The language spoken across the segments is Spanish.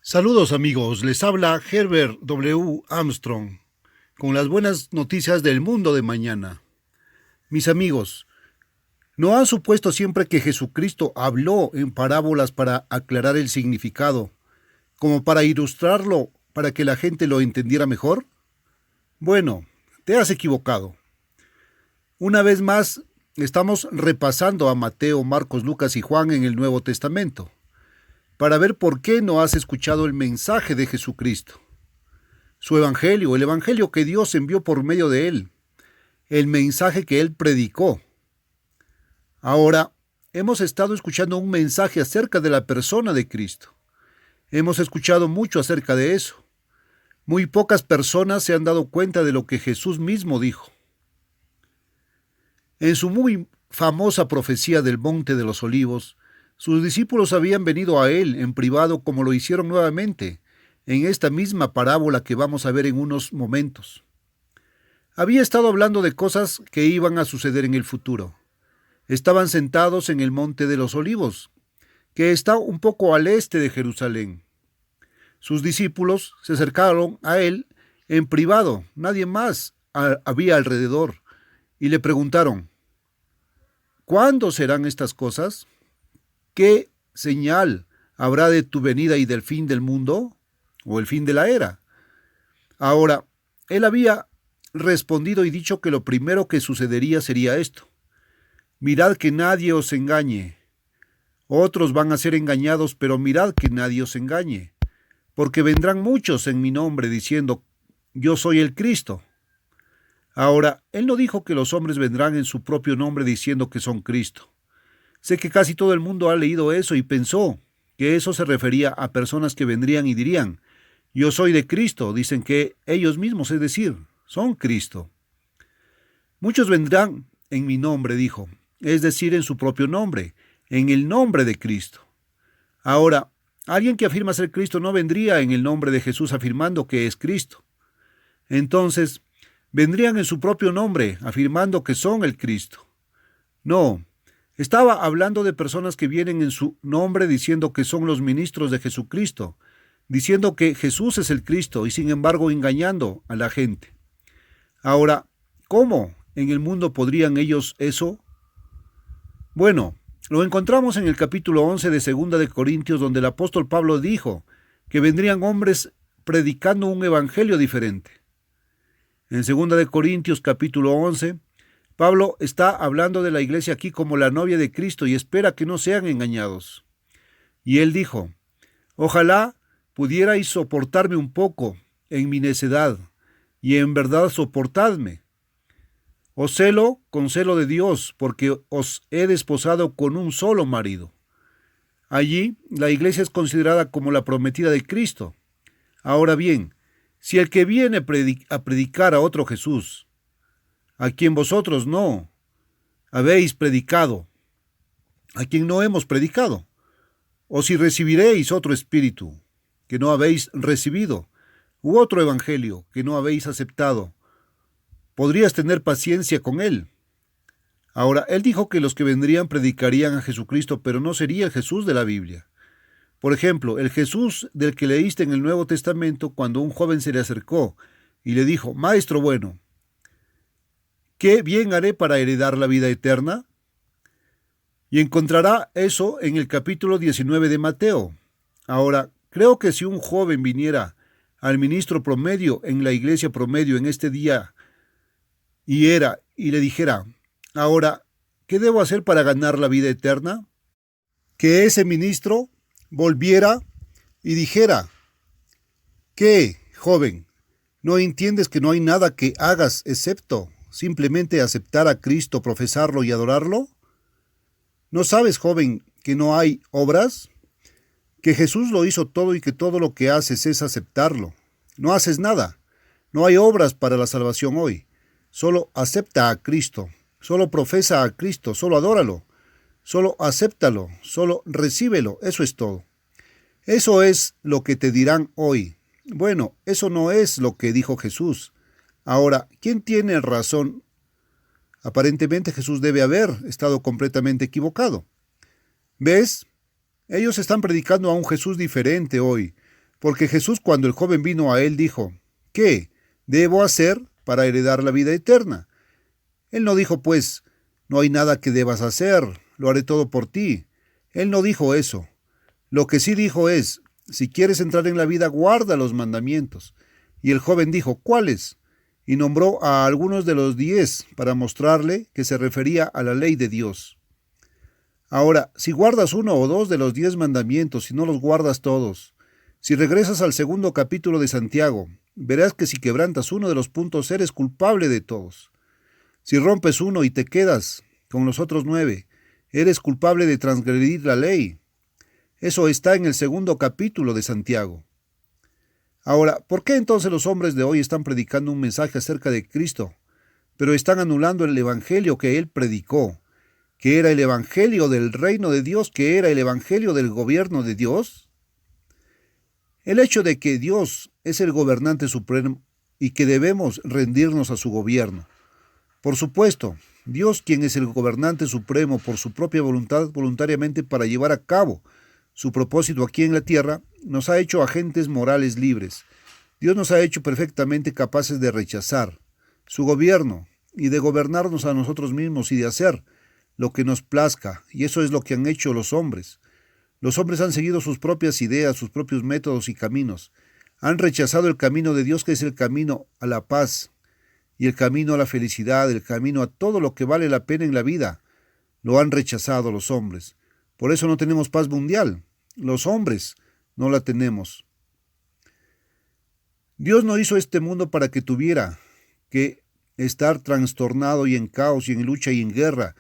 Saludos amigos, les habla Herbert W. Armstrong con las buenas noticias del mundo de mañana. Mis amigos, ¿no han supuesto siempre que Jesucristo habló en parábolas para aclarar el significado, como para ilustrarlo, para que la gente lo entendiera mejor? Bueno, te has equivocado. Una vez más, estamos repasando a Mateo, Marcos, Lucas y Juan en el Nuevo Testamento, para ver por qué no has escuchado el mensaje de Jesucristo, su evangelio, el evangelio que Dios envió por medio de él, el mensaje que él predicó. Ahora, hemos estado escuchando un mensaje acerca de la persona de Cristo. Hemos escuchado mucho acerca de eso. Muy pocas personas se han dado cuenta de lo que Jesús mismo dijo. En su muy famosa profecía del Monte de los Olivos, sus discípulos habían venido a él en privado como lo hicieron nuevamente en esta misma parábola que vamos a ver en unos momentos. Había estado hablando de cosas que iban a suceder en el futuro. Estaban sentados en el Monte de los Olivos, que está un poco al este de Jerusalén. Sus discípulos se acercaron a él en privado, nadie más había alrededor, y le preguntaron: ¿cuándo serán estas cosas? ¿Qué señal habrá de tu venida y del fin del mundo? ¿O el fin de la era? Ahora, él había respondido y dicho que lo primero que sucedería sería esto: mirad que nadie os engañe. Otros van a ser engañados, pero mirad que nadie os engañe, porque vendrán muchos en mi nombre diciendo: yo soy el Cristo. Ahora, él no dijo que los hombres vendrán en su propio nombre diciendo que son Cristo. Sé que casi todo el mundo ha leído eso y pensó que eso se refería a personas que vendrían y dirían: yo soy de Cristo. Dicen que ellos mismos, es decir, son Cristo. Muchos vendrán en mi nombre, dijo, es decir, en su propio nombre, en el nombre de Cristo. Ahora, alguien que afirma ser Cristo no vendría en el nombre de Jesús afirmando que es Cristo. Entonces, vendrían en su propio nombre afirmando que son el Cristo. No. Estaba hablando de personas que vienen en su nombre diciendo que son los ministros de Jesucristo, diciendo que Jesús es el Cristo y sin embargo engañando a la gente. Ahora, ¿cómo en el mundo podrían ellos eso? Bueno, lo encontramos en el capítulo 11 de Segunda de Corintios, donde el apóstol Pablo dijo que vendrían hombres predicando un evangelio diferente. En Segunda de Corintios capítulo 11, Pablo está hablando de la iglesia aquí como la novia de Cristo y espera que no sean engañados. Y él dijo: ojalá pudierais soportarme un poco en mi necedad, y en verdad soportadme. Os celo con celo de Dios, porque os he desposado con un solo marido. Allí la iglesia es considerada como la prometida de Cristo. Ahora bien, si el que viene a predicar a otro Jesús, a quien vosotros no habéis predicado, a quien no hemos predicado, o si recibiréis otro espíritu que no habéis recibido, u otro evangelio que no habéis aceptado, podrías tener paciencia con él. Ahora, él dijo que los que vendrían predicarían a Jesucristo, pero no sería el Jesús de la Biblia. Por ejemplo, el Jesús del que leíste en el Nuevo Testamento, cuando un joven se le acercó y le dijo: Maestro bueno, ¿qué bien haré para heredar la vida eterna? Y encontrará eso en el capítulo 19 de Mateo. Ahora, creo que si un joven viniera al ministro promedio en la iglesia promedio en este día y le dijera: ahora, ¿qué debo hacer para ganar la vida eterna? Que ese ministro volviera y dijera: ¿qué, joven? ¿No entiendes que no hay nada que hagas excepto simplemente aceptar a Cristo, profesarlo y adorarlo? ¿No sabes, joven, que no hay obras? Que Jesús lo hizo todo y que todo lo que haces es aceptarlo. No haces nada. No hay obras para la salvación hoy. Solo acepta a Cristo. Solo profesa a Cristo. Solo adóralo. Solo acéptalo. Solo recíbelo. Eso es todo. Eso es lo que te dirán hoy. Bueno, eso no es lo que dijo Jesús. Ahora, ¿quién tiene razón? Aparentemente Jesús debe haber estado completamente equivocado. ¿Ves? Ellos están predicando a un Jesús diferente hoy, Porque Jesús, cuando el joven vino a él, dijo: ¿Qué debo hacer para heredar la vida eterna? Él no dijo, pues, no hay nada que debas hacer, lo haré todo por ti. Él no dijo eso. Lo que sí dijo es: si quieres entrar en la vida, guarda los mandamientos. Y el joven dijo: ¿cuáles? Y nombró a algunos de los 10 para mostrarle que se refería a la ley de Dios. Ahora, si guardas uno o dos de los 10 mandamientos y no los guardas todos, si regresas al segundo capítulo de Santiago, verás que si quebrantas uno de los puntos eres culpable de todos. Si rompes uno y te quedas con los otros 9, eres culpable de transgredir la ley. Eso está en el segundo capítulo de Santiago. Ahora, ¿por qué entonces los hombres de hoy están predicando un mensaje acerca de Cristo, pero están anulando el evangelio que Él predicó, que era el evangelio del reino de Dios, que era el evangelio del gobierno de Dios? El hecho de que Dios es el gobernante supremo y que debemos rendirnos a su gobierno. Por supuesto, Dios, quien es el gobernante supremo por su propia voluntad, voluntariamente para llevar a cabo su propósito aquí en la tierra, nos ha hecho agentes morales libres. Dios nos ha hecho perfectamente capaces de rechazar su gobierno y de gobernarnos a nosotros mismos y de hacer lo que nos plazca, y eso es lo que han hecho los hombres. Los hombres han seguido sus propias ideas, sus propios métodos y caminos. Han rechazado el camino de Dios, que es el camino a la paz y el camino a la felicidad, el camino a todo lo que vale la pena en la vida. Lo han rechazado los hombres. Por eso no tenemos paz mundial. Los hombres no la tenemos. Dios no hizo este mundo para que tuviera que estar trastornado y en caos y en lucha y en guerra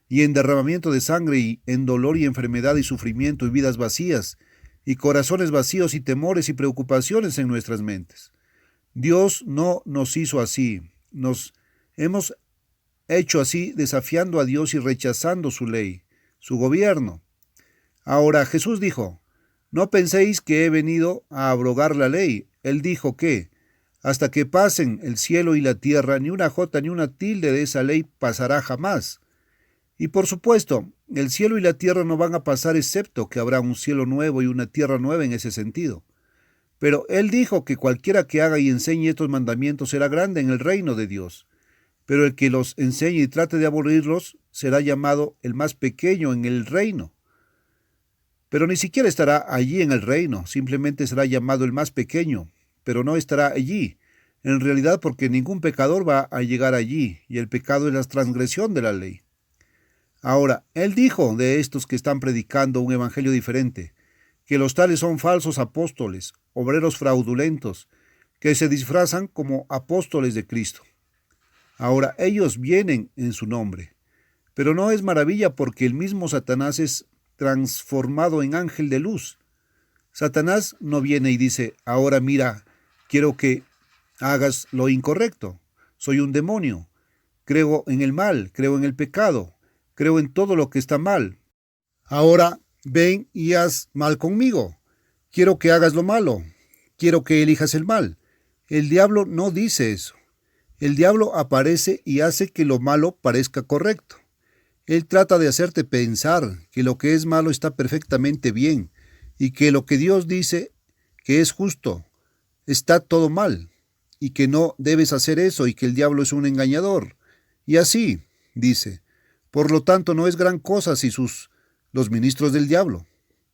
y en derramamiento de sangre y en dolor y enfermedad y sufrimiento y vidas vacías y corazones vacíos y temores y preocupaciones en nuestras mentes. Dios no nos hizo así. Nos hemos hecho así desafiando a Dios y rechazando su ley, su gobierno. Ahora Jesús dijo: no penséis que he venido a abrogar la ley. Él dijo que hasta que pasen el cielo y la tierra, ni una jota ni una tilde de esa ley pasará jamás. Y por supuesto, el cielo y la tierra no van a pasar, excepto que habrá un cielo nuevo y una tierra nueva en ese sentido. Pero Él dijo que cualquiera que haga y enseñe estos mandamientos será grande en el reino de Dios. Pero el que los enseñe y trate de abolirlos será llamado el más pequeño en el reino. Pero ni siquiera estará allí en el reino, simplemente será llamado el más pequeño, pero no estará allí, en realidad porque ningún pecador va a llegar allí, y el pecado es la transgresión de la ley. Ahora, Él dijo de estos que están predicando un evangelio diferente, que los tales son falsos apóstoles, obreros fraudulentos, que se disfrazan como apóstoles de Cristo. Ahora, ellos vienen en su nombre, pero no es maravilla porque el mismo Satanás es transformado en ángel de luz. Satanás no viene y dice: ahora mira, quiero que hagas lo incorrecto. Soy un demonio. Creo en el mal, creo en el pecado, creo en todo lo que está mal. Ahora ven y haz mal conmigo. Quiero que hagas lo malo. Quiero que elijas el mal. El diablo no dice eso. El diablo aparece y hace que lo malo parezca correcto. Él trata de hacerte pensar que lo que es malo está perfectamente bien y que lo que Dios dice que es justo está todo mal y que no debes hacer eso y que el diablo es un engañador. Y así, dice. Por lo tanto, no es gran cosa si los ministros del diablo.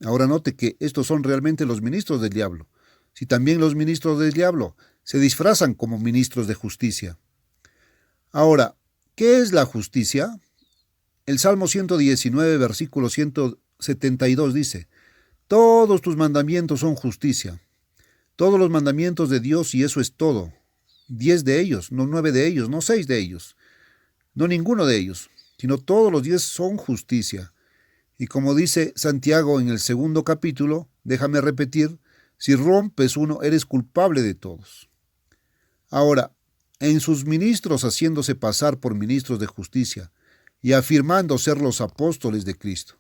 Ahora note que estos son realmente los ministros del diablo. Si también los ministros del diablo se disfrazan como ministros de justicia. Ahora, ¿qué es la justicia? El Salmo 119, versículo 172 dice: todos tus mandamientos son justicia. Todos los mandamientos de Dios, y eso es todo. 10 de ellos, no 9 de ellos, no 6 de ellos, no ninguno de ellos, sino todos los 10 son justicia. Y como dice Santiago en el segundo capítulo, déjame repetir: si rompes uno, eres culpable de todos. Ahora, en sus ministros haciéndose pasar por ministros de justicia y afirmando ser los apóstoles de Cristo.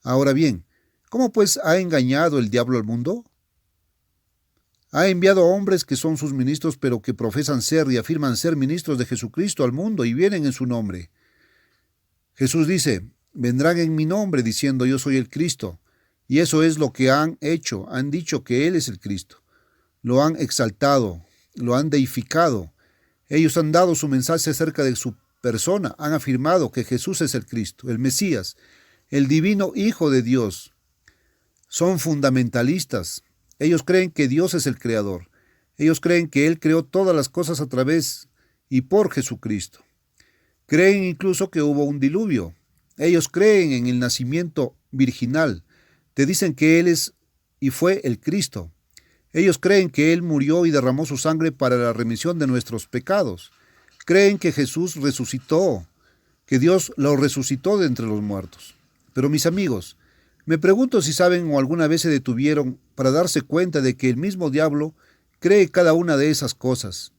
Ahora bien, ¿cómo pues ha engañado el diablo al mundo? Ha enviado a hombres que son sus ministros, pero que profesan ser y afirman ser ministros de Jesucristo al mundo y vienen en su nombre. Jesús dice: vendrán en mi nombre diciendo: yo soy el Cristo, Y eso es lo que han hecho. Han dicho que Él es el Cristo. Lo han exaltado, lo han deificado. Ellos han dado su mensaje acerca de su persona. Han afirmado que Jesús es el Cristo, el Mesías, el divino Hijo de Dios. Son fundamentalistas. Ellos creen que Dios es el Creador. Ellos creen que Él creó todas las cosas a través y por Jesucristo. Creen incluso que hubo un diluvio. Ellos creen en el nacimiento virginal. Te dicen que Él es y fue el Cristo. Ellos creen que Él murió y derramó su sangre para la remisión de nuestros pecados. Creen que Jesús resucitó, que Dios lo resucitó de entre los muertos. Pero mis amigos, me pregunto si saben o alguna vez se detuvieron para darse cuenta de que el mismo diablo cree cada una de esas cosas.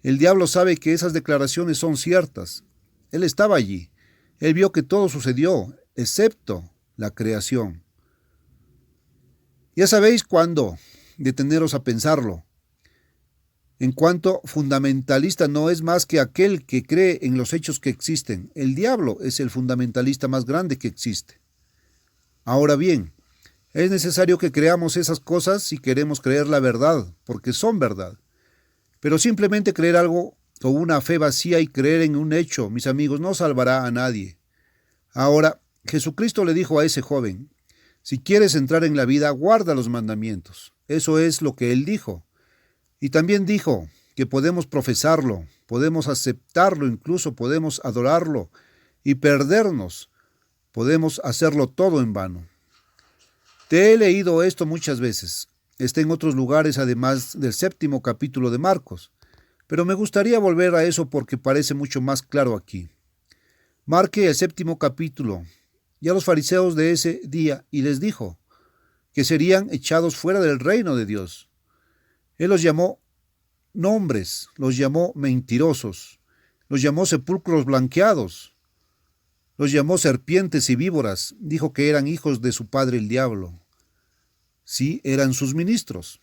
El diablo sabe que esas declaraciones son ciertas. Él estaba allí. Él vio que todo sucedió, excepto la creación. Ya sabéis cuándo deteneros a pensarlo. En cuanto fundamentalista no es más que aquel que cree en los hechos que existen. El diablo es el fundamentalista más grande que existe. Ahora bien, es necesario que creamos esas cosas si queremos creer la verdad, porque son verdad. Pero simplemente creer algo con una fe vacía y creer en un hecho, mis amigos, no salvará a nadie. Ahora, Jesucristo le dijo a ese joven, si quieres entrar en la vida, guarda los mandamientos. Eso es lo que él dijo. Y también dijo que podemos profesarlo, podemos aceptarlo, incluso podemos adorarlo y perdernos. Podemos hacerlo todo en vano. Te he leído esto muchas veces. Está en otros lugares además del 7º capítulo de Marcos. Pero me gustaría volver a eso porque parece mucho más claro aquí. Marque el 7º capítulo. Y a los fariseos de ese día y les dijo que serían echados fuera del reino de Dios. Él los llamó nombres, los llamó mentirosos, los llamó sepulcros blanqueados, los llamó serpientes y víboras, dijo que eran hijos de su padre el diablo. Sí, eran sus ministros.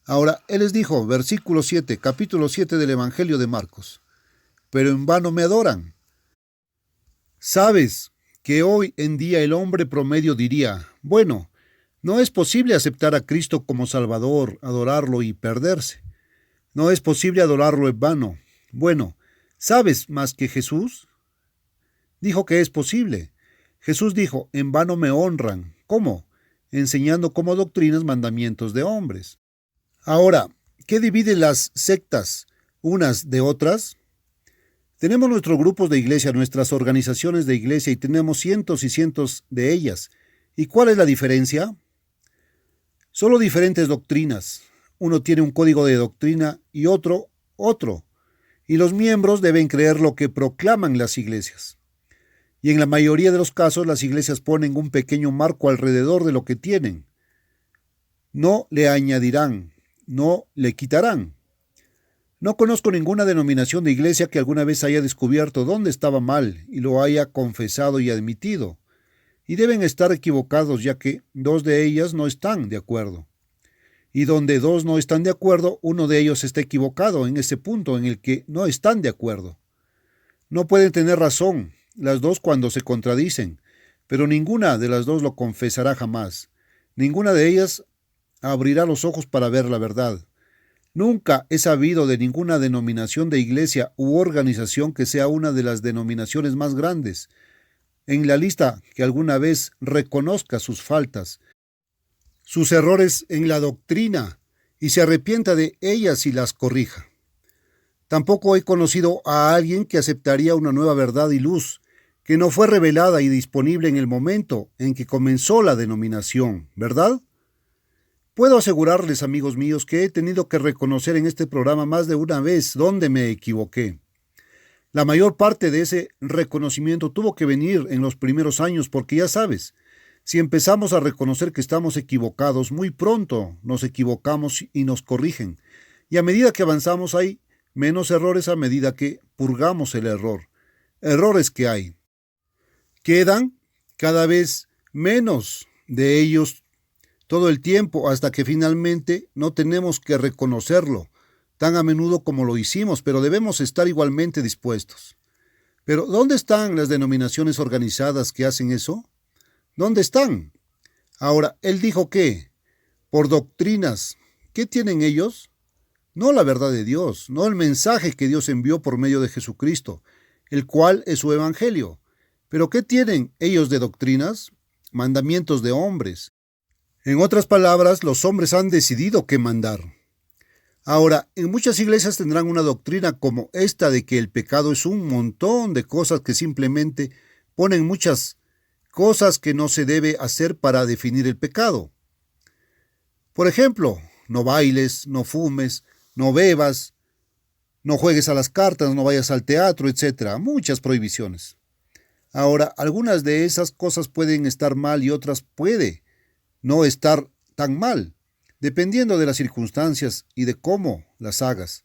Ahora, él les dijo, versículo 7, capítulo 7 del Evangelio de Marcos, pero en vano me adoran. ¿Sabes que hoy en día el hombre promedio diría, bueno, no es posible aceptar a Cristo como Salvador, adorarlo y perderse? No es posible adorarlo en vano. Bueno, ¿sabes más que Jesús? Dijo que es posible. Jesús dijo, en vano me honran. ¿Cómo? Enseñando como doctrinas mandamientos de hombres. Ahora, ¿qué divide las sectas unas de otras? Tenemos nuestros grupos de iglesia, nuestras organizaciones de iglesia y tenemos cientos y cientos de ellas. ¿Y cuál es la diferencia? Solo diferentes doctrinas. Uno tiene un código de doctrina y otro. Y los miembros deben creer lo que proclaman las iglesias. Y en la mayoría de los casos las iglesias ponen un pequeño marco alrededor de lo que tienen. No le añadirán, no le quitarán. No conozco ninguna denominación de iglesia que alguna vez haya descubierto dónde estaba mal y lo haya confesado y admitido. Y deben estar equivocados, ya que dos de ellas no están de acuerdo. Y donde dos no están de acuerdo, uno de ellos está equivocado en ese punto en el que no están de acuerdo. No pueden tener razón las dos cuando se contradicen, pero ninguna de las dos lo confesará jamás. Ninguna de ellas abrirá los ojos para ver la verdad. Nunca he sabido de ninguna denominación de iglesia u organización que sea una de las denominaciones más grandes en la lista que alguna vez reconozca sus faltas, sus errores en la doctrina y se arrepienta de ellas y las corrija. Tampoco he conocido a alguien que aceptaría una nueva verdad y luz que no fue revelada y disponible en el momento en que comenzó la denominación, ¿verdad? Puedo asegurarles, amigos míos, que he tenido que reconocer en este programa más de una vez dónde me equivoqué. La mayor parte de ese reconocimiento tuvo que venir en los primeros años porque ya sabes, si empezamos a reconocer que estamos equivocados, muy pronto nos equivocamos y nos corrigen. Y a medida que avanzamos hay menos errores a medida que purgamos el error. Errores que hay. Quedan cada vez menos de ellos todo el tiempo hasta que finalmente no tenemos que reconocerlo tan a menudo como lo hicimos, pero debemos estar igualmente dispuestos. Pero ¿dónde están las denominaciones organizadas que hacen eso? ¿Dónde están? Ahora, él dijo que, por doctrinas, ¿qué tienen ellos? No la verdad de Dios, no el mensaje que Dios envió por medio de Jesucristo, el cual es su evangelio. ¿Pero qué tienen ellos de doctrinas? Mandamientos de hombres. En otras palabras, los hombres han decidido qué mandar. Ahora, en muchas iglesias tendrán una doctrina como esta de que el pecado es un montón de cosas que simplemente ponen muchas cosas que no se debe hacer para definir el pecado. Por ejemplo, no bailes, no fumes, no bebas, no juegues a las cartas, no vayas al teatro, etc. Muchas prohibiciones. Ahora, algunas de esas cosas pueden estar mal y otras puede no estar tan mal, dependiendo de las circunstancias y de cómo las hagas.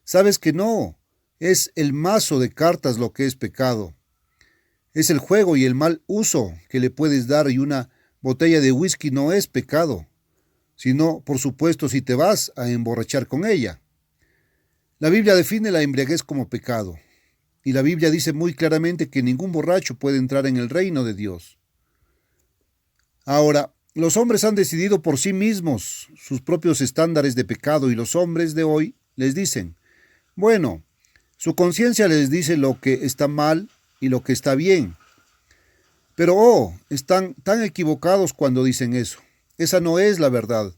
Sabes que no es el mazo de cartas lo que es pecado. Es el juego y el mal uso que le puedes dar, y una botella de whisky no es pecado, sino, por supuesto, si te vas a emborrachar con ella. La Biblia define la embriaguez como pecado, y la Biblia dice muy claramente que ningún borracho puede entrar en el reino de Dios. Ahora, los hombres han decidido por sí mismos sus propios estándares de pecado, y los hombres de hoy les dicen, bueno, su conciencia les dice lo que está mal y lo que está bien. Pero, están tan equivocados cuando dicen eso. Esa no es la verdad,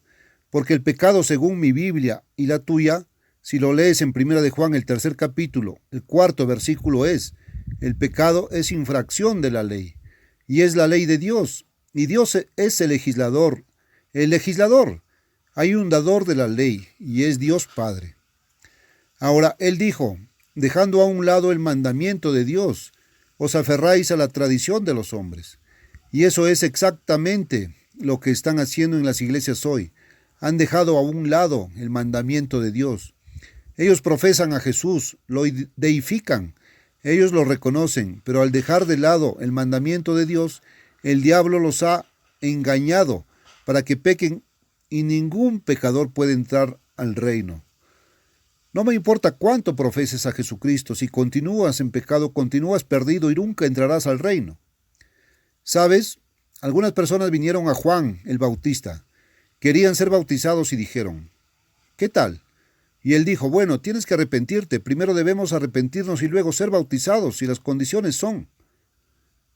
porque el pecado, según mi Biblia y la tuya, si lo lees en 1 de Juan, el 3 capítulo, el 4 versículo es, el pecado es infracción de la ley, y es la ley de Dios, y Dios es el legislador. El legislador, hay un dador de la ley, y es Dios Padre. Ahora, él dijo, dejando a un lado el mandamiento de Dios, os aferráis a la tradición de los hombres. Y eso es exactamente lo que están haciendo en las iglesias hoy. Han dejado a un lado el mandamiento de Dios. Ellos profesan a Jesús, lo deifican, ellos lo reconocen, pero al dejar de lado el mandamiento de Dios, el diablo los ha engañado para que pequen, y ningún pecador puede entrar al reino. No me importa cuánto profeses a Jesucristo, si continúas en pecado, continúas perdido y nunca entrarás al reino. ¿Sabes? Algunas personas vinieron a Juan el Bautista, querían ser bautizados y dijeron, ¿qué tal? Y él dijo, bueno, tienes que arrepentirte, primero debemos arrepentirnos y luego ser bautizados, y las condiciones son.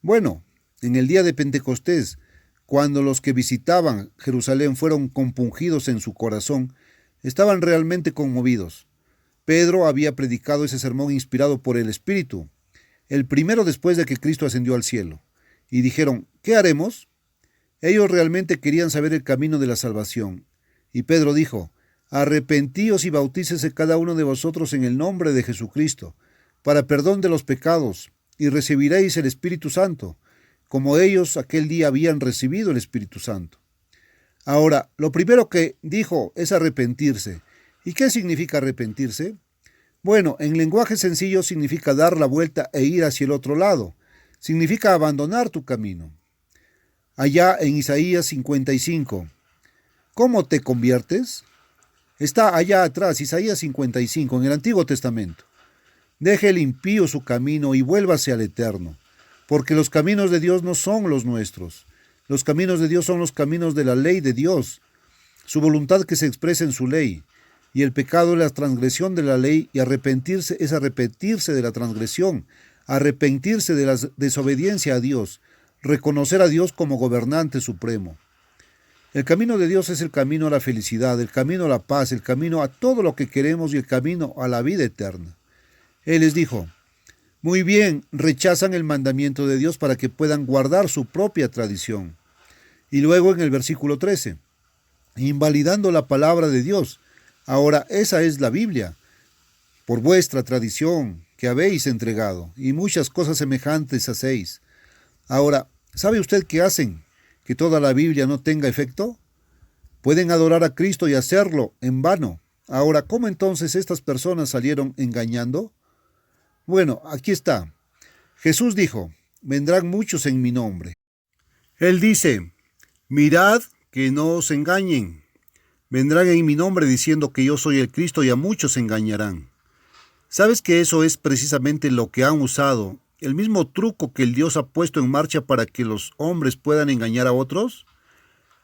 Bueno, en el día de Pentecostés, cuando los que visitaban Jerusalén fueron compungidos en su corazón, estaban realmente conmovidos. Pedro había predicado ese sermón inspirado por el Espíritu, el primero después de que Cristo ascendió al cielo. Y dijeron, ¿qué haremos? Ellos realmente querían saber el camino de la salvación. Y Pedro dijo, arrepentíos y bautícese cada uno de vosotros en el nombre de Jesucristo, para perdón de los pecados, y recibiréis el Espíritu Santo, como ellos aquel día habían recibido el Espíritu Santo. Ahora, lo primero que dijo es arrepentirse. ¿Y qué significa arrepentirse? Bueno, en lenguaje sencillo significa dar la vuelta e ir hacia el otro lado. Significa abandonar tu camino. Allá en Isaías 55. ¿Cómo te conviertes? Está allá atrás, Isaías 55, en el Antiguo Testamento. Deje el impío su camino y vuélvase al Eterno, porque los caminos de Dios no son los nuestros. Los caminos de Dios son los caminos de la ley de Dios, su voluntad que se expresa en su ley. Y el pecado es la transgresión de la ley, y arrepentirse es arrepentirse de la transgresión, arrepentirse de la desobediencia a Dios, reconocer a Dios como gobernante supremo. El camino de Dios es el camino a la felicidad, el camino a la paz, el camino a todo lo que queremos y el camino a la vida eterna. Él les dijo, muy bien, rechazan el mandamiento de Dios para que puedan guardar su propia tradición. Y luego en el versículo 13, invalidando la palabra de Dios. Ahora, esa es la Biblia, por vuestra tradición que habéis entregado, y muchas cosas semejantes hacéis. Ahora, ¿sabe usted qué hacen que toda la Biblia no tenga efecto? Pueden adorar a Cristo y hacerlo en vano. Ahora, ¿cómo entonces estas personas salieron engañando? Bueno, aquí está. Jesús dijo, vendrán muchos en mi nombre. Él dice, mirad que no os engañen. Vendrán en mi nombre diciendo que yo soy el Cristo y a muchos engañarán. ¿Sabes que eso es precisamente lo que han usado el mismo truco que el Dios ha puesto en marcha para que los hombres puedan engañar a otros?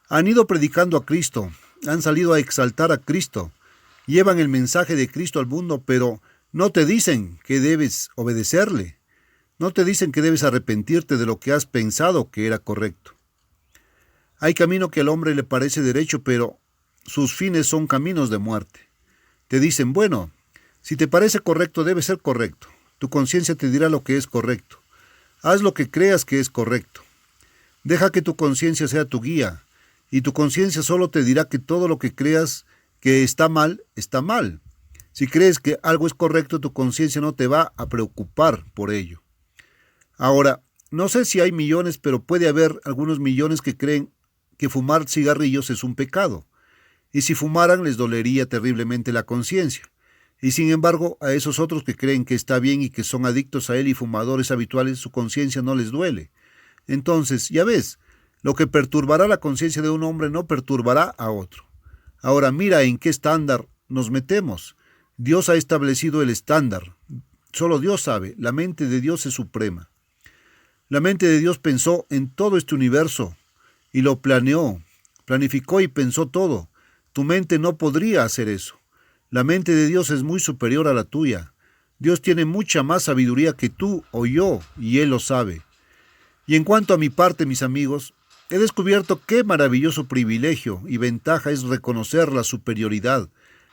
Han ido predicando a Cristo, han salido a exaltar a Cristo, llevan el mensaje de Cristo al mundo, pero no te dicen que debes obedecerle, no te dicen que debes arrepentirte de lo que has pensado que era correcto. Hay camino que al hombre le parece derecho, pero sus fines son caminos de muerte. Te dicen, bueno, si te parece correcto, debe ser correcto. Tu conciencia te dirá lo que es correcto. Haz lo que creas que es correcto. Deja que tu conciencia sea tu guía, y tu conciencia solo te dirá que todo lo que creas que está mal, está mal. Si crees que algo es correcto, tu conciencia no te va a preocupar por ello. Ahora, no sé si hay millones, pero puede haber algunos millones que creen que fumar cigarrillos es un pecado. Y si fumaran les dolería terriblemente la conciencia. Y sin embargo, a esos otros que creen que está bien y que son adictos a él y fumadores habituales, su conciencia no les duele. Entonces, ya ves, lo que perturbará la conciencia de un hombre no perturbará a otro. Ahora mira en qué estándar nos metemos. Dios ha establecido el estándar. Solo Dios sabe, la mente de Dios es suprema. La mente de Dios pensó en todo este universo y lo planeó, planificó y pensó todo. Tu mente no podría hacer eso. La mente de Dios es muy superior a la tuya. Dios tiene mucha más sabiduría que tú o yo, y Él lo sabe. Y en cuanto a mi parte, mis amigos, he descubierto qué maravilloso privilegio y ventaja es reconocer la superioridad,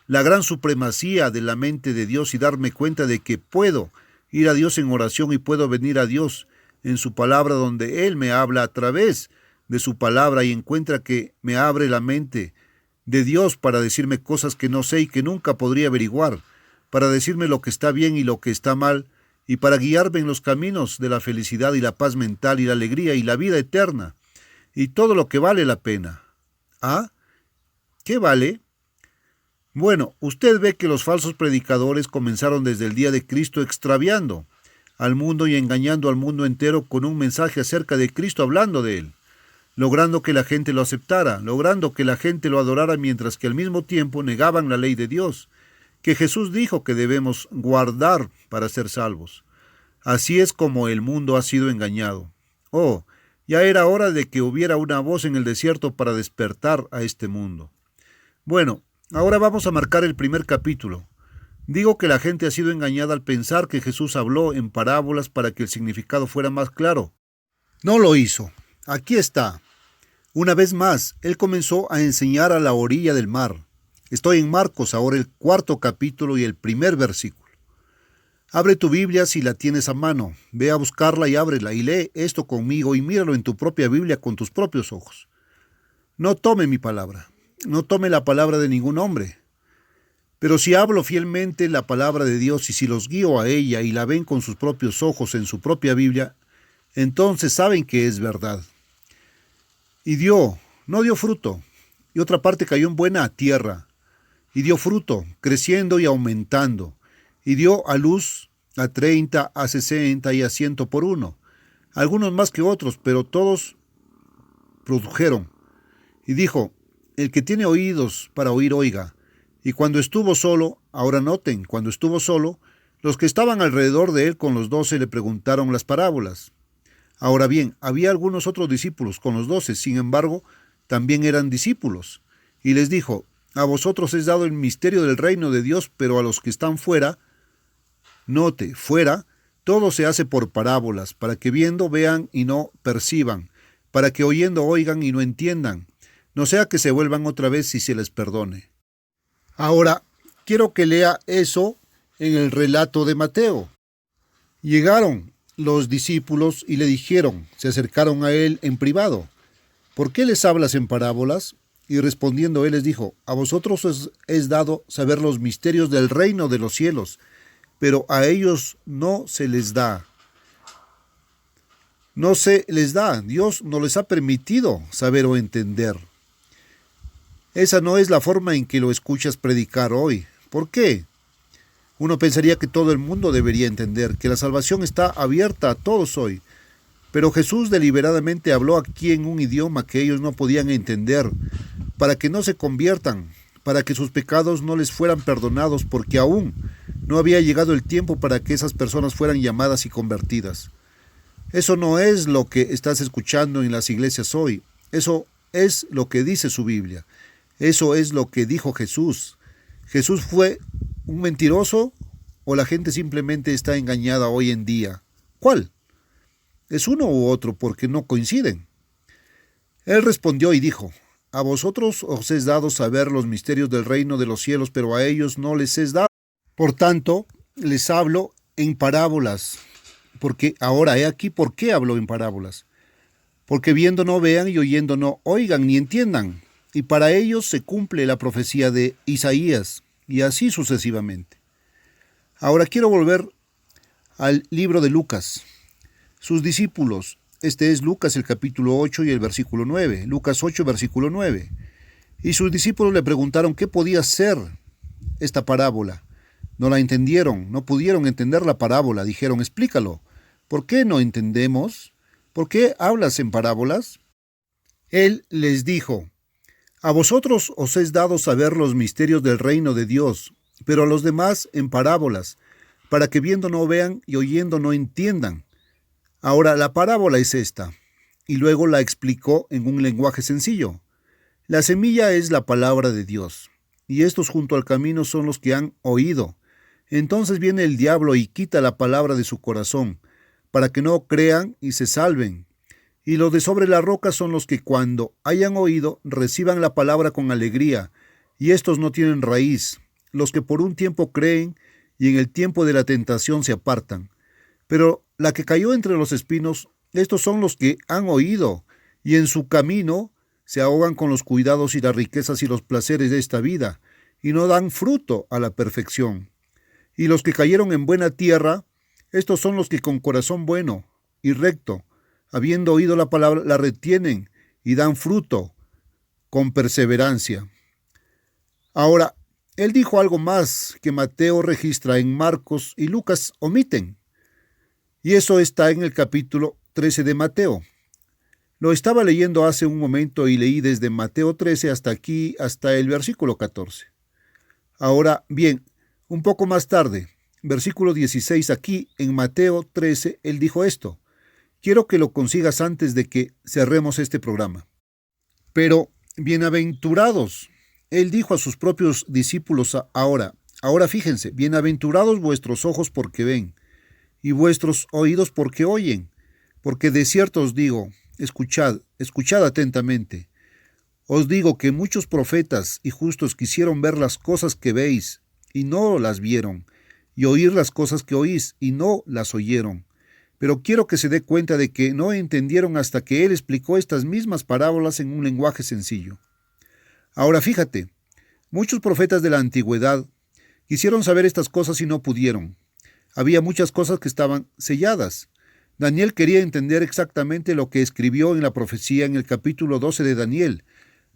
la gran supremacía de la mente de Dios y darme cuenta de que puedo ir a Dios en oración y puedo venir a Dios en su palabra donde Él me habla a través de su palabra y encuentra que me abre la mente de Dios para decirme cosas que no sé y que nunca podría averiguar, para decirme lo que está bien y lo que está mal, y para guiarme en los caminos de la felicidad y la paz mental y la alegría y la vida eterna, y todo lo que vale la pena. ¿Ah? ¿Qué vale? Bueno, usted ve que los falsos predicadores comenzaron desde el día de Cristo extraviando al mundo y engañando al mundo entero con un mensaje acerca de Cristo hablando de él, logrando que la gente lo aceptara, logrando que la gente lo adorara mientras que al mismo tiempo negaban la ley de Dios, que Jesús dijo que debemos guardar para ser salvos. Así es como el mundo ha sido engañado. Oh, ya era hora de que hubiera una voz en el desierto para despertar a este mundo. Bueno, ahora vamos a marcar el primer capítulo. Digo que la gente ha sido engañada al pensar que Jesús habló en parábolas para que el significado fuera más claro. No lo hizo. Aquí está. Una vez más, Él comenzó a enseñar a la orilla del mar. Estoy en Marcos, ahora el 4º capítulo y el 1er versículo. Abre tu Biblia si la tienes a mano. Ve a buscarla y ábrela y lee esto conmigo y míralo en tu propia Biblia con tus propios ojos. No tome mi palabra. No tome la palabra de ningún hombre. Pero si hablo fielmente la palabra de Dios y si los guío a ella y la ven con sus propios ojos en su propia Biblia, entonces saben que es verdad. Y no dio fruto, y otra parte cayó en buena tierra, y dio fruto, creciendo y aumentando, y dio a luz a 30, a 60 y a 100 por uno, algunos más que otros, pero todos produjeron. Y dijo, el que tiene oídos para oír, oiga. Y cuando estuvo solo, ahora noten, cuando estuvo solo, los que estaban alrededor de él con los 12 le preguntaron las parábolas. Ahora bien, había algunos otros discípulos con los 12, sin embargo, también eran discípulos. Y les dijo, a vosotros es dado el misterio del reino de Dios, pero a los que están fuera, note, fuera, todo se hace por parábolas, para que viendo vean y no perciban, para que oyendo oigan y no entiendan, no sea que se vuelvan otra vez y se les perdone. Ahora, quiero que lea eso en el relato de Mateo. Llegaron los discípulos y le dijeron, se acercaron a él en privado, ¿por qué les hablas en parábolas? Y respondiendo él les dijo, a vosotros os es dado saber los misterios del reino de los cielos, pero a ellos no se les da. No se les da, Dios no les ha permitido saber o entender. Esa no es la forma en que lo escuchas predicar hoy. ¿Por qué? Uno pensaría que todo el mundo debería entender que la salvación está abierta a todos hoy. Pero Jesús deliberadamente habló aquí en un idioma que ellos no podían entender, para que no se conviertan, para que sus pecados no les fueran perdonados, porque aún no había llegado el tiempo para que esas personas fueran llamadas y convertidas. Eso no es lo que estás escuchando en las iglesias hoy. Eso es lo que dice su Biblia. Eso es lo que dijo Jesús. ¿Jesús fue un mentiroso o la gente simplemente está engañada hoy en día? ¿Cuál? Es uno u otro porque no coinciden. Él respondió y dijo: a vosotros os es dado saber los misterios del reino de los cielos, pero a ellos no les es dado. Por tanto, les hablo en parábolas. Porque ahora he aquí por qué hablo en parábolas. Porque viendo no vean y oyendo no oigan ni entiendan. Y para ellos se cumple la profecía de Isaías, y así sucesivamente. Ahora quiero volver al libro de Lucas. Sus discípulos, este es Lucas el capítulo 8 y el versículo 9. Lucas 8, versículo 9. Y sus discípulos le preguntaron qué podía ser esta parábola. No la entendieron, no pudieron entender la parábola. Dijeron: explícalo. ¿Por qué no entendemos? ¿Por qué hablas en parábolas? Él les dijo: a vosotros os es dado saber los misterios del reino de Dios, pero a los demás en parábolas, para que viendo no vean y oyendo no entiendan. Ahora la parábola es esta, y luego la explicó en un lenguaje sencillo. La semilla es la palabra de Dios, y estos junto al camino son los que han oído. Entonces viene el diablo y quita la palabra de su corazón, para que no crean y se salven. Y los de sobre la roca son los que cuando hayan oído reciban la palabra con alegría, y estos no tienen raíz, los que por un tiempo creen y en el tiempo de la tentación se apartan. Pero la que cayó entre los espinos, estos son los que han oído, y en su camino se ahogan con los cuidados y las riquezas y los placeres de esta vida, y no dan fruto a la perfección. Y los que cayeron en buena tierra, estos son los que con corazón bueno y recto, habiendo oído la palabra, la retienen y dan fruto con perseverancia. Ahora, él dijo algo más que Mateo registra en Marcos y Lucas omiten. Y eso está en el capítulo 13 de Mateo. Lo estaba leyendo hace un momento y leí desde Mateo 13 hasta aquí, hasta el versículo 14. Ahora bien, un poco más tarde, versículo 16 aquí en Mateo 13, él dijo esto. Quiero que lo consigas antes de que cerremos este programa. Pero, bienaventurados, él dijo a sus propios discípulos ahora fíjense, bienaventurados vuestros ojos porque ven, y vuestros oídos porque oyen, porque de cierto os digo, escuchad atentamente. Os digo que muchos profetas y justos quisieron ver las cosas que veis, y no las vieron, y oír las cosas que oís, y no las oyeron. Pero quiero que se dé cuenta de que no entendieron hasta que él explicó estas mismas parábolas en un lenguaje sencillo. Ahora fíjate, muchos profetas de la antigüedad quisieron saber estas cosas y no pudieron. Había muchas cosas que estaban selladas. Daniel quería entender exactamente lo que escribió en la profecía en el capítulo 12 de Daniel,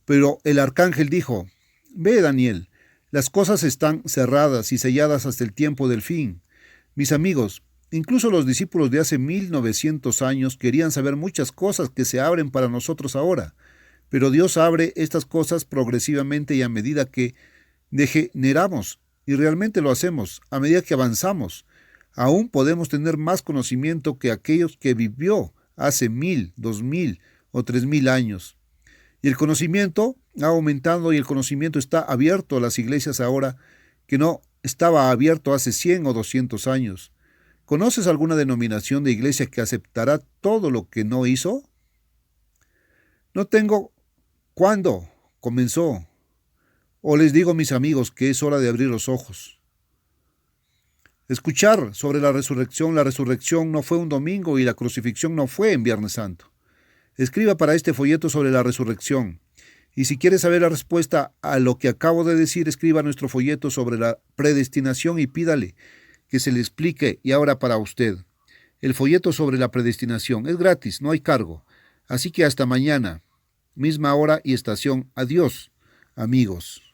pero el arcángel dijo: ve, Daniel, las cosas están cerradas y selladas hasta el tiempo del fin. Mis amigos, incluso los discípulos de hace 1900 años querían saber muchas cosas que se abren para nosotros ahora, pero Dios abre estas cosas progresivamente y a medida que degeneramos, y realmente lo hacemos, a medida que avanzamos. Aún podemos tener más conocimiento que aquellos que vivió hace 1000, 2000 o 3000 años. Y el conocimiento ha aumentado y el conocimiento está abierto a las iglesias ahora que no estaba abierto hace 100 o 200 años. ¿Conoces alguna denominación de iglesia que aceptará todo lo que no hizo? No tengo cuándo comenzó. O les digo, mis amigos, que es hora de abrir los ojos. Escuchar sobre la resurrección no fue un domingo y la crucifixión no fue en Viernes Santo. Escriba para este folleto sobre la resurrección. Y si quiere saber la respuesta a lo que acabo de decir, escriba nuestro folleto sobre la predestinación y pídale que se le explique. Y ahora para usted, el folleto sobre la predestinación es gratis, no hay cargo. Así que hasta mañana, misma hora y estación. Adiós, amigos.